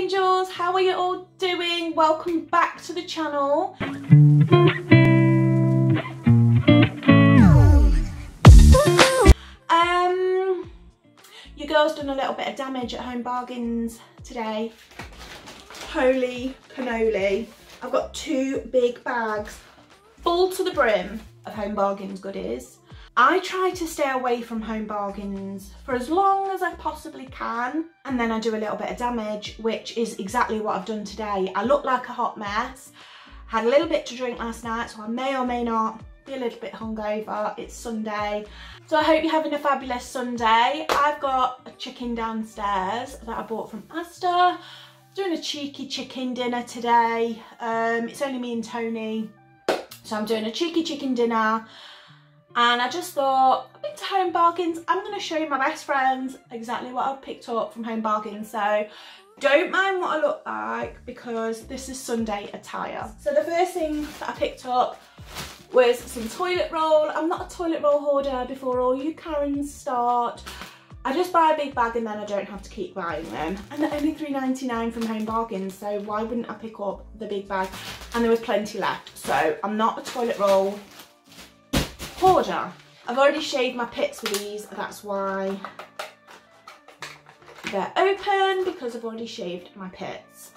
angels, how are you all doing? Welcome back to the channel. Your girl's done a little bit of damage at Home Bargains today. Holy cannoli. I've got two big bags full to the brim of Home Bargains goodies. I try to stay away from Home Bargains for as long as I possibly can, and then I do a little bit of damage, which is exactly what I've done today. I look like a hot mess. Had a little bit to drink last night, so I may or may not be a little bit hungover. It's Sunday, so I hope you're having a fabulous Sunday. I've got a chicken downstairs that I bought from Asda. Doing a cheeky chicken dinner today. It's only me and Tony, so I'm doing a cheeky chicken dinner. And I just thought, I've been to Home Bargains, I'm going to show you my best friends exactly what I've picked up from Home Bargains. So don't mind what I look like, because this is Sunday attire. So the first thing that I picked up was some toilet roll. I'm not a toilet roll hoarder before all you Karens start. I just buy a big bag and then I don't have to keep buying them. And they're only £3.99 from Home Bargains, so why wouldn't I pick up the big bag? And there was plenty left, so I'm not a toilet roll hoarder. I've already shaved my pits with these, that's why they're open, because I've already shaved my pits.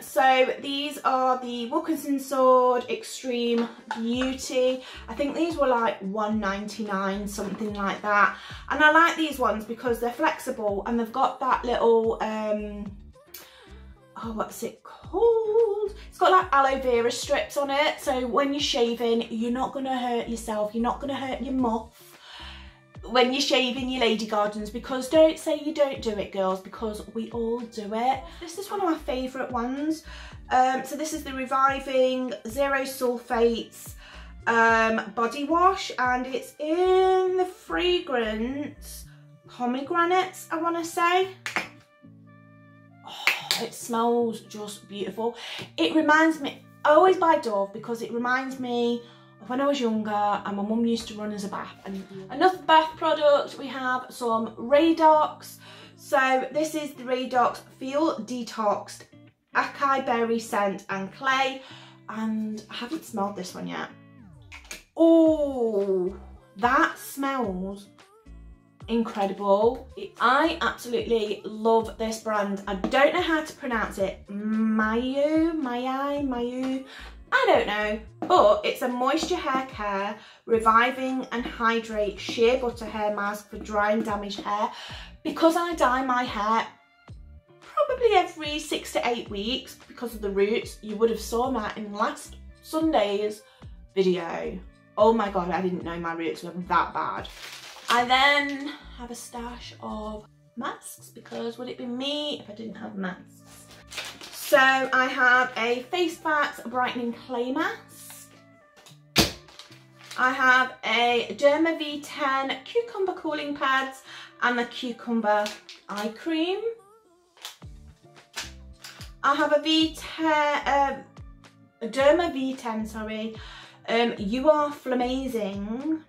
So these are the Wilkinson Sword Extreme Beauty. I think these were like £1.99, something like that. And I like these ones because they're flexible and they've got that little oh, what's it called? It's got like aloe vera strips on it, so when you're shaving, you're not gonna hurt yourself, you're not gonna hurt your muff when you're shaving your lady gardens, because don't say you don't do it, girls, because we all do it. This is one of my favourite ones. So this is the Reviving Zero Sulfates body wash, and it's in the fragrance pomegranates, I want to say. It smells just beautiful. It reminds me, I always buy Dove because it reminds me of when I was younger and my mum used to run as a bath. And another bath product, we have some Radox. So this is the Radox Feel Detoxed Acai Berry Scent and Clay. And I haven't smelled this one yet. Oh, that smells incredible. I absolutely love this brand. I don't know how to pronounce it. Mayu, I don't know, but it's a moisture hair care, reviving and hydrate shea butter hair mask for dry and damaged hair. Because I dye my hair probably every 6 to 8 weeks because of the roots. You would have saw that in last Sunday's video. Oh my god, I didn't know my roots were that bad. I then have a stash of masks, because would it be me if I didn't have masks? So I have a Face Facts Brightening Clay Mask. I have a Derma V10 Cucumber Cooling Pads and the Cucumber Eye Cream. I have a Derma V10, sorry, You Are Flamazing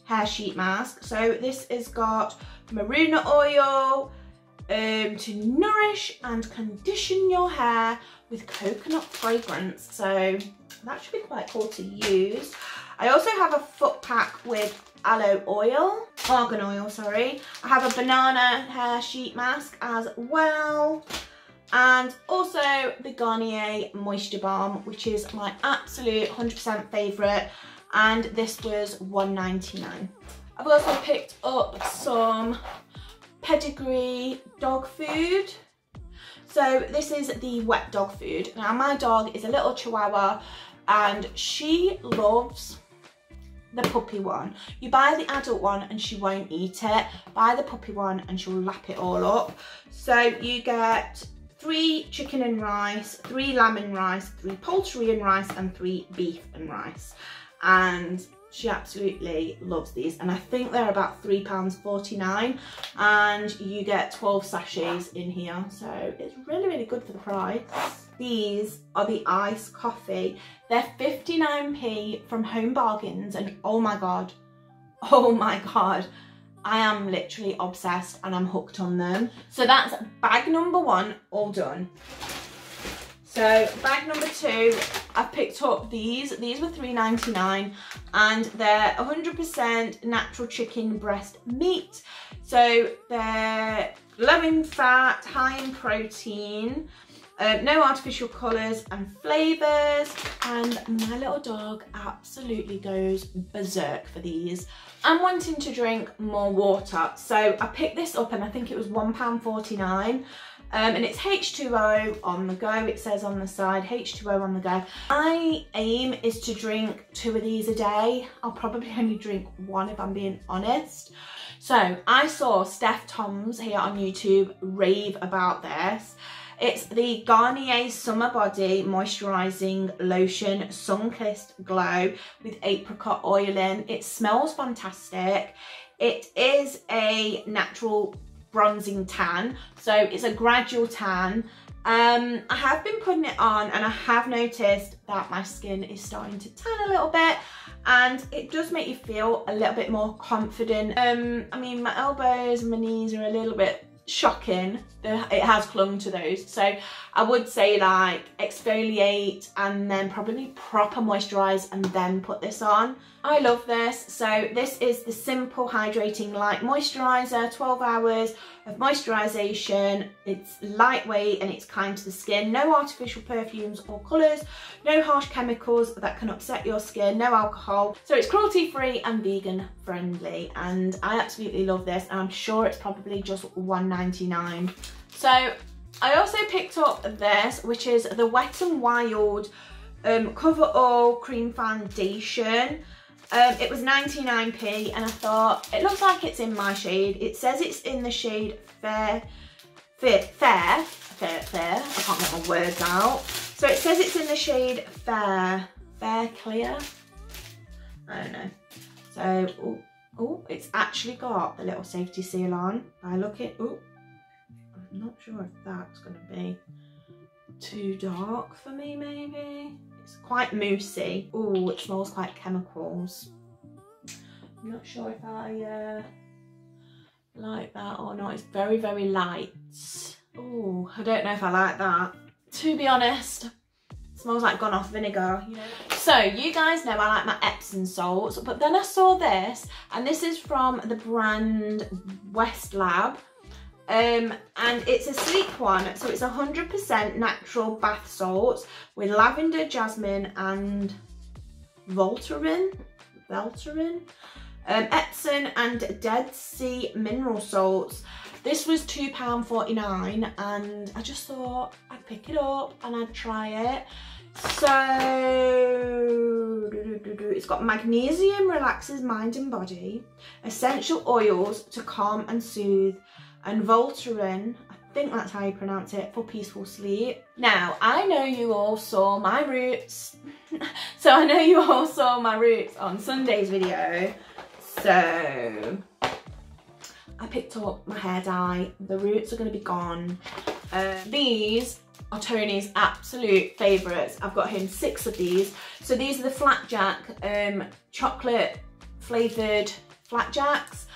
hair sheet mask. So this has got maruna oil to nourish and condition your hair with coconut fragrance, so that should be quite cool to use. I also have a foot pack with aloe oil, argan oil, sorry. I have a banana hair sheet mask as well, and also the Garnier Moisture Balm, which is my absolute 100% favourite, and this was £1.99. I've also picked up some Pedigree Dog Food. So this is the wet dog food. Now my dog is a little Chihuahua and she loves the puppy one. You buy the adult one and she won't eat it. Buy the puppy one and she'll lap it all up. So you get 3 chicken and rice, 3 lamb and rice, 3 poultry and rice, and 3 beef and rice. And she absolutely loves these, and I think they're about £3.49, and you get 12 sachets in here, so it's really good for the price. These are the iced coffee. They're 59p from Home Bargains, and oh my god, I am literally obsessed and I'm hooked on them. So that's bag number 1 all done. So bag number 2, I've picked up these. These were $3.99 and they're 100% natural chicken breast meat. So they're low in fat, high in protein, no artificial colours and flavours, and my little dog absolutely goes berserk for these. I'm wanting to drink more water, so I picked this up and I think it was £1.49. And it's H2O on the go, it says on the side, H2O on the go. My aim is to drink 2 of these a day. I'll probably only drink 1 if I'm being honest. So I saw Steph Toms here on YouTube rave about this. It's the Garnier Summer Body Moisturizing Lotion Sunkist Glow with apricot oil in. It smells fantastic. It is a natural bronzing tan, so it's a gradual tan. I have been putting it on and I have noticed that my skin is starting to tan a little bit, and it does make you feel a little bit more confident. I mean, my elbows and my knees are a little bit shocking. It has clung to those, so I would say like exfoliate and then probably proper moisturize and then put this on. I love this. So this is the Simple Hydrating Light Moisturizer, 12 hours of moisturization. It's lightweight and it's kind to the skin. No artificial perfumes or colours, no harsh chemicals that can upset your skin, no alcohol. So it's cruelty free and vegan friendly, and I absolutely love this, and I'm sure it's probably just $1.99. So I also picked up this, which is the Wet n Wild Cover All Cream Foundation. It was 99p and I thought it looks like it's in my shade. It says it's in the shade fair. I can't get my words out. So it says it's in the shade fair clear. I don't know. So oh, it's actually got the little safety seal on. I look it. Oh, I'm not sure if that's going to be too dark for me. Maybe. It's quite moussey. Oh, it smells quite chemicals. I'm not sure if I like that or not. It's very, very light. Oh, I don't know if I like that. To be honest, it smells like gone off vinegar. You know? So you guys know I like my Epson salts, but then I saw this, and this is from the brand West Lab. And it's a sleek one, so it's 100% natural bath salts with lavender, jasmine and Voltaren, Epsom and Dead Sea mineral salts. This was £2.49 and I just thought I'd pick it up and I'd try it. So it's got magnesium relaxes mind and body, essential oils to calm and soothe, and Voltaren, I think that's how you pronounce it, for peaceful sleep. Now, I know you all saw my roots. So I know you all saw my roots on Sunday's video. So I picked up my hair dye. The roots are going to be gone. These are Tony's absolute favourites. I've got him 6 of these. So these are the Flapjack chocolate flavoured Flapjacks.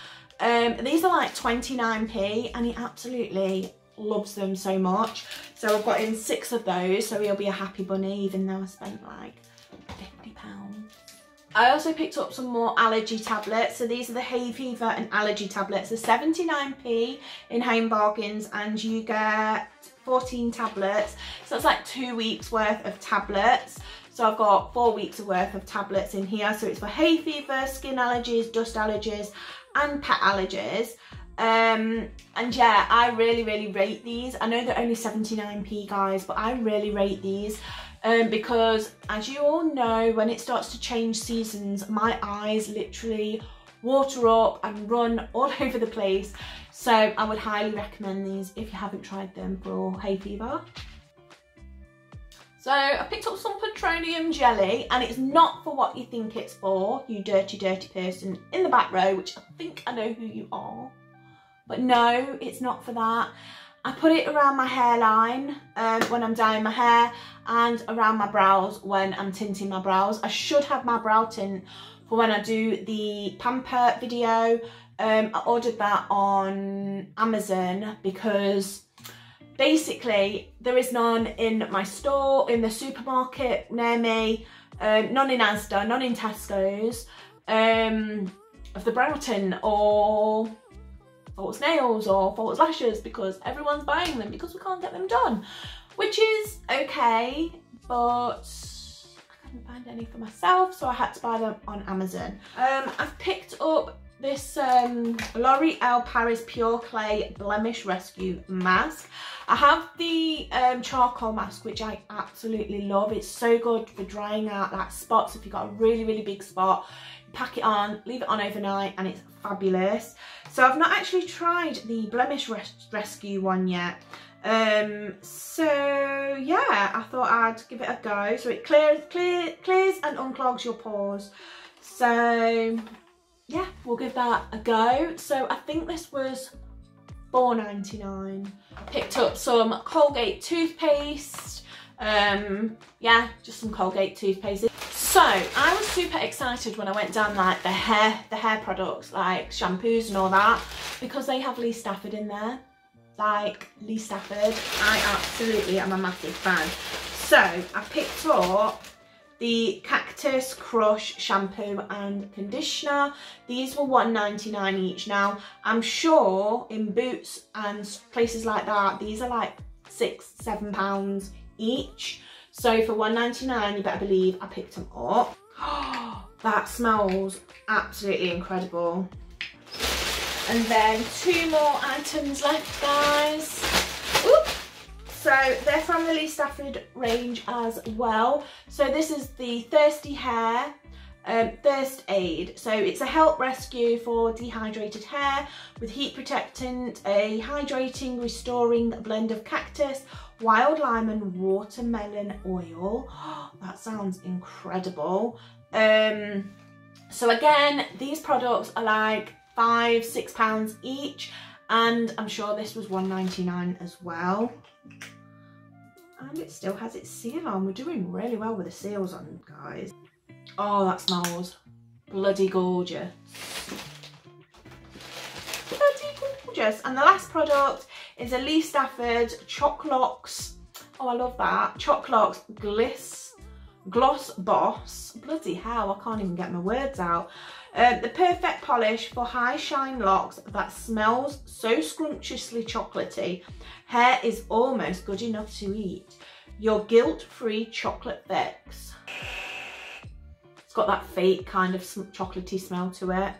These are like 29p and he absolutely loves them so much. So I've got him 6 of those, so he'll be a happy bunny even though I spent like £50. I also picked up some more allergy tablets. So these are the hay fever and allergy tablets. They're 79p in Home Bargains and you get 14 tablets. So that's like 2 weeks worth of tablets. So I've got 4 weeks worth of tablets in here. So it's for hay fever, skin allergies, dust allergies and pet allergies. And yeah, I really rate these. I know they're only 79p guys, but I really rate these because as you all know, when it starts to change seasons, my eyes literally water up and run all over the place. So I would highly recommend these if you haven't tried them for hay fever. So I picked up some Petroleum Jelly, and it's not for what you think it's for, you dirty person in the back row, which I think I know who you are. But no, it's not for that. I put it around my hairline when I'm dyeing my hair, and around my brows when I'm tinting my brows. I should have my brow tint for when I do the pamper video I ordered that on Amazon because basically there is none in my store, in the supermarket near me, none in Asda, none in Tesco's, of the Broughton or false nails or false lashes, because everyone's buying them because we can't get them done, which is okay, but I couldn't find any for myself, so I had to buy them on Amazon. I've picked up this L'Oreal Paris Pure Clay Blemish Rescue Mask. I have the charcoal mask, which I absolutely love. It's so good for drying out that spots. If you've got a really, really big spot, pack it on, leave it on overnight, and it's fabulous. So I've not actually tried the Blemish Rescue one yet. So yeah, I thought I'd give it a go. So it clears and unclogs your pores. So yeah, we'll give that a go. So I think this was $4.99. Picked up some Colgate Toothpaste. Yeah, just some Colgate Toothpaste. So I was super excited when I went down like the hair products, like shampoos and all that, because they have Lee Stafford in there. Like Lee Stafford, I absolutely am a massive fan. So I picked up the Cactus Crush shampoo and conditioner. These were $1.99 each. Now I'm sure in Boots and places like that, these are like £6–7 each. So for $1.99, you better believe I picked them up. That smells absolutely incredible. And then 2 more items left, guys. Oop. So they're from the Lee Stafford range as well. So this is the Thirsty Hair Thirst Aid. So it's a help rescue for dehydrated hair with heat protectant, a hydrating, restoring blend of cactus, wild lime and watermelon oil. That sounds incredible. So again, these products are like £5–6 each, and I'm sure this was $1.99 as well. And it still has its seal on. We're doing really well with the seals on, guys. Oh, that smells bloody gorgeous. Bloody gorgeous. And the last product is a Lee Stafford Choclox. Oh, I love that. Choclox Gloss Boss. Bloody hell, I can't even get my words out. The perfect polish for high shine locks that smells so scrumptiously chocolatey. Hair is almost good enough to eat. Your guilt-free chocolate fix. It's got that fake kind of chocolatey smell to it,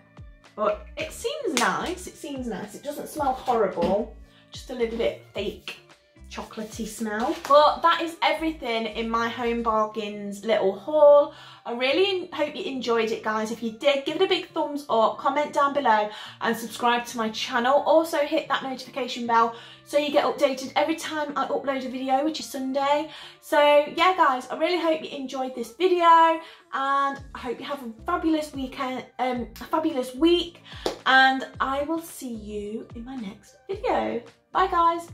but it seems nice. It seems nice. It doesn't smell horrible. Just a little bit fake chocolatey smell. But that is everything in my Home Bargains little haul. I really hope you enjoyed it, guys. If you did, give it a big thumbs up, comment down below and subscribe to my channel. Also hit that notification bell so you get updated every time I upload a video, which is Sunday. So yeah, guys, I really hope you enjoyed this video, and I hope you have a fabulous weekend, a fabulous week, and I will see you in my next video. Bye, guys.